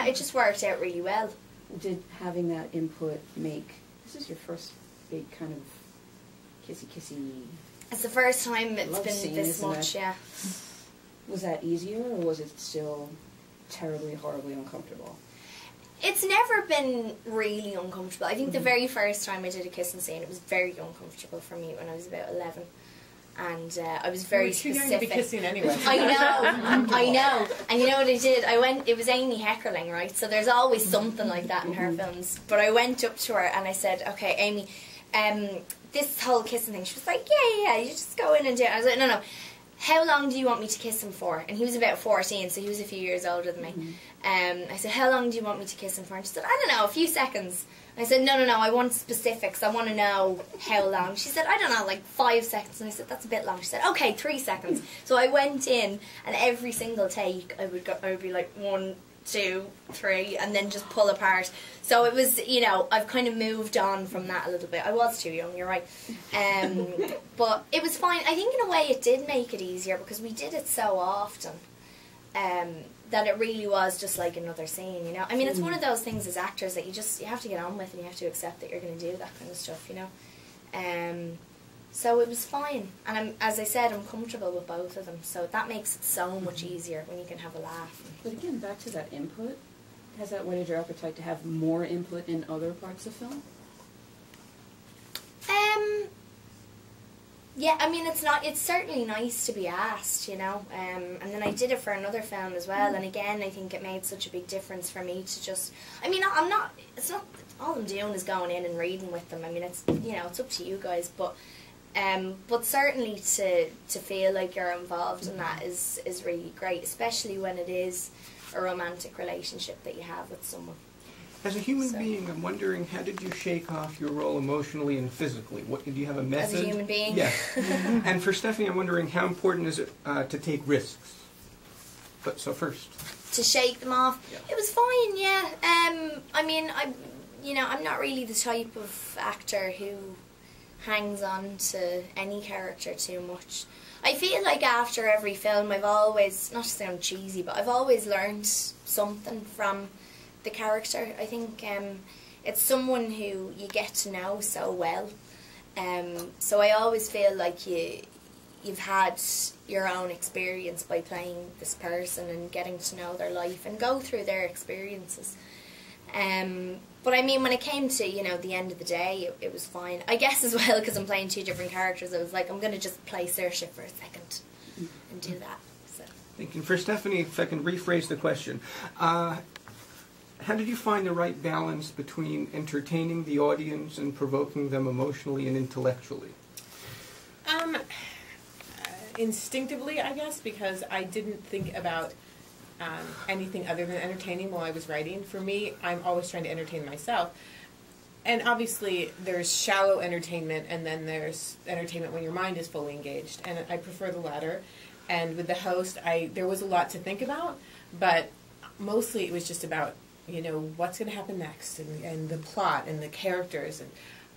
it just worked out really well. Did having that input make, this is your first big kind of kissy... It's the first time it's been scene, this much, yeah. Was that easier, or was it still terribly, horribly uncomfortable? It's never been really uncomfortable. I think the very first time I did a kissing scene, it was very uncomfortable for me when I was about 11. And I was very specific. Too young to be kissing anyway. I know. And you know what I did? It was Amy Heckerling, right? So there's always something like that in her films. But I went up to her and I said, okay, Amy, this whole kissing thing. She was like, yeah, you just go in and do it. I was like, no. How long do you want me to kiss him for? And he was about 14, so he was a few years older than me. I said, how long do you want me to kiss him for? And she said, I don't know, a few seconds. I said, no, I want specifics. I want to know how long. She said, I don't know, like 5 seconds. And I said, that's a bit long. She said, okay, 3 seconds. So I went in, and every single take, I would be like 1, 2, 3, and then just pull apart. So it was, I've kind of moved on from that a little bit. I was too young, you're right. But it was fine. I think in a way it did make it easier because we did it so often that it really was just like another scene, I mean, it's one of those things as actors that you have to get on with, and you have to accept that you're going to do that kind of stuff, So it was fine. And as I said, I'm comfortable with both of them. So that makes it so much easier when you can have a laugh. But again, back to that input. Has that whetted your appetite to have more input in other parts of film? Yeah, I mean, it's certainly nice to be asked, And then I did it for another film as well. And again, I think it made such a big difference for me to just, I mean, it's not, all I'm doing is going in and reading with them. I mean, it's, it's up to you guys, but certainly to feel like you're involved in that is really great, especially when it is a romantic relationship that you have with someone. As a human being, I'm wondering, how did you shake off your role emotionally and physically? Do you have a method? As a human being? Yes. And for Stephenie, I'm wondering, how important is it to take risks? But so first. To shake them off? Yeah. It was fine, yeah. I mean, I'm not really the type of actor who hangs on to any character too much. I feel like after every film I've always, not to sound cheesy, but I've always learned something from the character. I think it's someone who you get to know so well. So I always feel like you've had your own experience by playing this person and getting to know their life and go through their experiences. But I mean, when it came to, the end of the day, it was fine. I guess as well, because I'm playing 2 different characters, I was like, I'm going to just play Saoirse for a second and do that. So. Thank you. For Stephenie, if I can rephrase the question, how did you find the right balance between entertaining the audience and provoking them emotionally and intellectually? Instinctively, I guess, because I didn't think about anything other than entertaining while I was writing. For me, I'm always trying to entertain myself. And obviously, there's shallow entertainment, and then there's entertainment when your mind is fully engaged. And I prefer the latter. And with the host, there was a lot to think about, but mostly it was just about, what's going to happen next, and the plot, and the characters,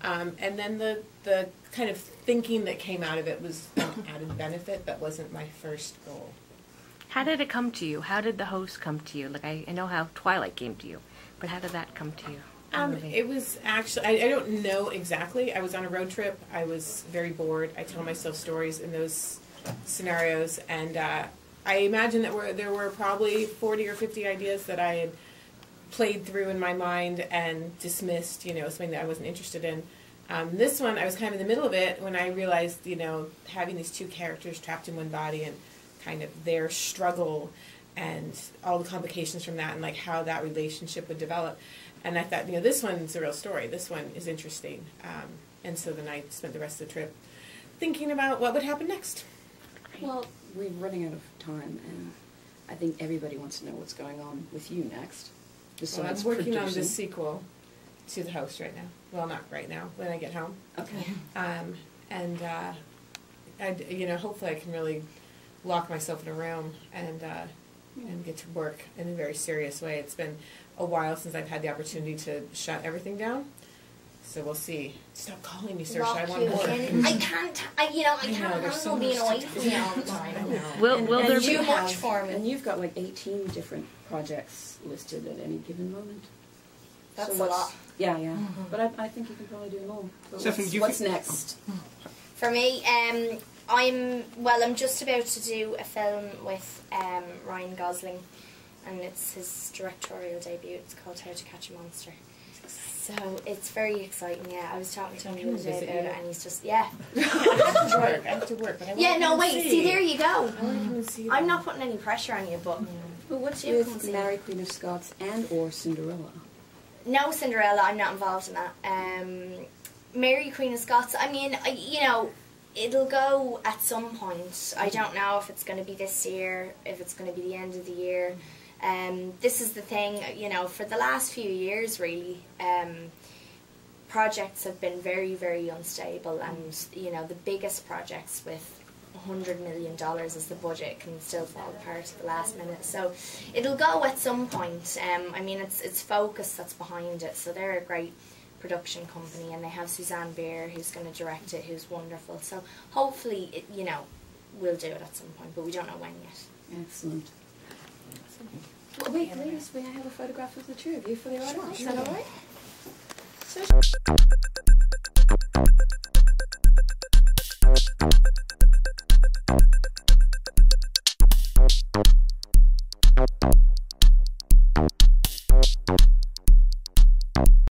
and then the kind of thinking that came out of it was an added benefit, but wasn't my first goal. How did it come to you? How did the host come to you? Like, I know how Twilight came to you, but how did that come to you? It was actually, I don't know exactly. I was on a road trip. I was very bored. I tell myself stories in those scenarios, and I imagine that there were probably 40 or 50 ideas that I had played through in my mind and dismissed, something that I wasn't interested in. This one, I was kind of in the middle of it when I realized, having these 2 characters trapped in one body and kind of their struggle and all the complications from that and like how that relationship would develop. And I thought, this one's a real story. This one is interesting. And so then I spent the rest of the trip thinking about what would happen next. Well, we're running out of time, and I think everybody wants to know what's going on with you next. Well, I'm working on the sequel to The Host right now. Well, not right now, when I get home. Okay. And hopefully I can really lock myself in a room and get to work in a very serious way. It's been a while since I've had the opportunity to shut everything down. So we'll see. Stop calling me, Saoirse. Lock I want you more. in. I can't there's so handle being much away to from do. you all the time. I know. Will there you be too much for me. And you've got like 18 different projects listed at any given moment. That's So a lot. Yeah, yeah. But I think you can probably do more. But Stephenie, what's next? For me, I'm just about to do a film with Ryan Gosling, and it's his directorial debut. It's called How to Catch a Monster. So it's very exciting. Yeah, I was talking to him the other day about it, and he's just I have to work. But I Yeah, no, want wait. See, there you go. I want to come and see I'm them. not putting any pressure on you, but Well, what's You come with see Mary Queen of Scots and or Cinderella? no Cinderella. I'm not involved in that. Mary Queen of Scots. I mean, it'll go at some point. I don't know if it's going to be this year, if it's going to be the end of the year. This is the thing, for the last few years, really, projects have been very, very unstable, and the biggest projects with $100 million as the budget can still fall apart at the last minute. So it'll go at some point. I mean, it's Focus that's behind it, so they're a great production company, and they have Suzanne Beer who's going to direct it, who's wonderful. So hopefully, we'll do it at some point, but we don't know when yet. Excellent. Well, wait, ladies, may I have a photograph of the two of you for the article? Is that all right? So